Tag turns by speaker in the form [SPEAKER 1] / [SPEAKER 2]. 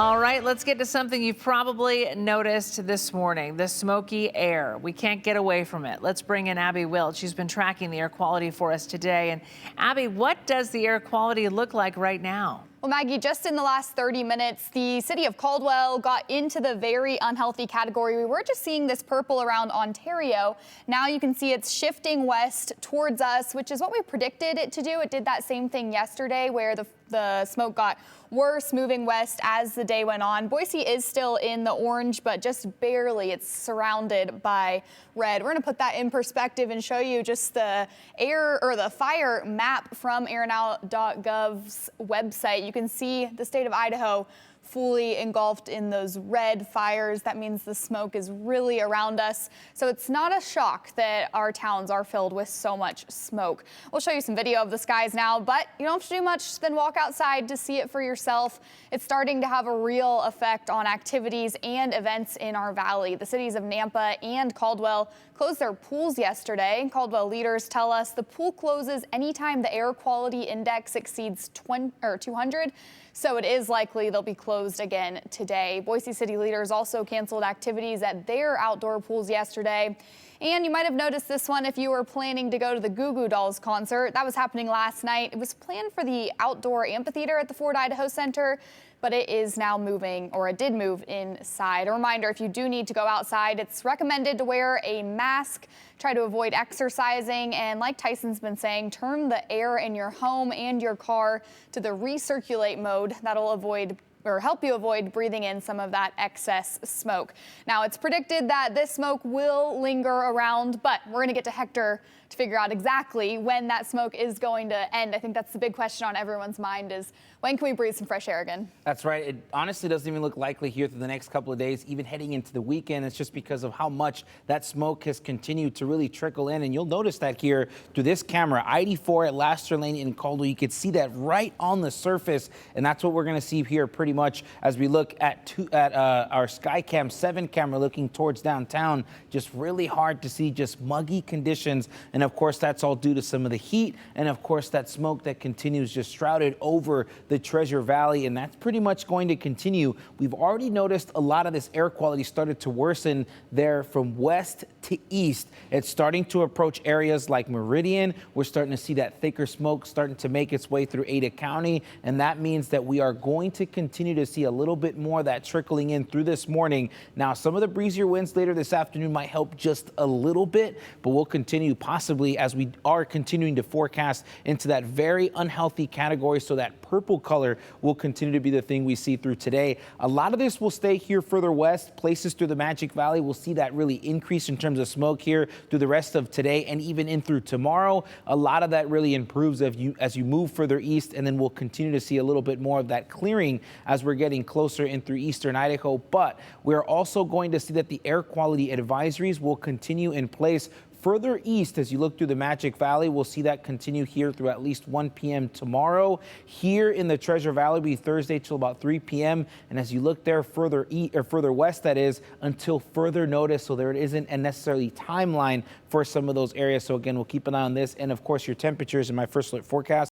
[SPEAKER 1] All right, let's get to something you've probably noticed this morning, the smoky air. We can't get away from it. Let's bring in Abby Wilt. She's been tracking the air quality for us today. And Abby, what does the air quality look like right now?
[SPEAKER 2] Well, Maggie, just in the last 30 minutes, the city of Caldwell got into the very unhealthy category. We were just seeing this purple around Ontario. Now you can see it's shifting west towards us, which is what we predicted it to do. It did that same thing yesterday where the smoke got worse, moving west as the day went on. Boise is still in the orange, but just barely. It's surrounded by red. We're going to put that in perspective and show you just the air or the fire map from airnow.gov's website. You can see the state of Idaho fully engulfed in those red fires. That means the smoke is really around us. So it's not a shock that our towns are filled with so much smoke. We'll show you some video of the skies now, but you don't have to do much than walk outside to see it for yourself. It's starting to have a real effect on activities and events in our valley. The cities of Nampa and Caldwell closed their pools yesterday. Caldwell leaders tell us the pool closes anytime the air quality index exceeds 200. So it is likely they'll be closed again today. Boise City leaders also canceled activities at their outdoor pools yesterday. And you might have noticed this one if you were planning to go to the Goo Goo Dolls concert. That was happening last night. It was planned for the outdoor amphitheater at the Ford Idaho Center, but it is now moving, or it did move inside. A reminder, if you do need to go outside, it's recommended to wear a mask, try to avoid exercising, and like Tyson's been saying, turn the air in your home and your car to the recirculate mode. That'll help you avoid breathing in some of that excess smoke. Now, it's predicted that this smoke will linger around, but we're going to get to Hector to figure out exactly when that smoke is going to end. I think that's the big question on everyone's mind is, when can we breathe some fresh air again?
[SPEAKER 3] That's right. It honestly doesn't even look likely here through the next couple of days, even heading into the weekend. It's just because of how much that smoke has continued to really trickle in. And you'll notice that here through this camera, ID4 at Laster Lane in Caldwell, you can see that right on the surface. And that's what we're going to see here pretty much as we look at our Skycam 7 camera looking towards downtown. Just really hard to see, just muggy conditions. And of course, that's all due to some of the heat. And of course, that smoke that continues just shrouded over the Treasure Valley. And that's pretty much going to continue. We've already noticed a lot of this air quality started to worsen there from west to east. It's starting to approach areas like Meridian. We're starting to see that thicker smoke starting to make its way through Ada County. And that means that we are going to continue to see a little bit more of that trickling in through this morning. Now, some of the breezier winds later this afternoon might help just a little bit, but we'll continue possibly as we are continuing to forecast into that very unhealthy category. So that purple color will continue to be the thing we see through today. A lot of this will stay here further west. Places through the Magic Valley will see that really increase in terms of smoke here through the rest of today and even in through tomorrow. A lot of that really improves as you move further east, and then we'll continue to see a little bit more of that clearing as we're getting closer in through eastern Idaho. But we're also going to see that the air quality advisories will continue in place further east. As you look through the Magic Valley, we'll see that continue here through at least 1 p.m. tomorrow. Here in the Treasure Valley, will be Thursday till about 3 p.m. And as you look there further west, that is, until further notice. So there isn't a necessarily timeline for some of those areas. So again, we'll keep an eye on this. And of course, your temperatures in my first alert forecast.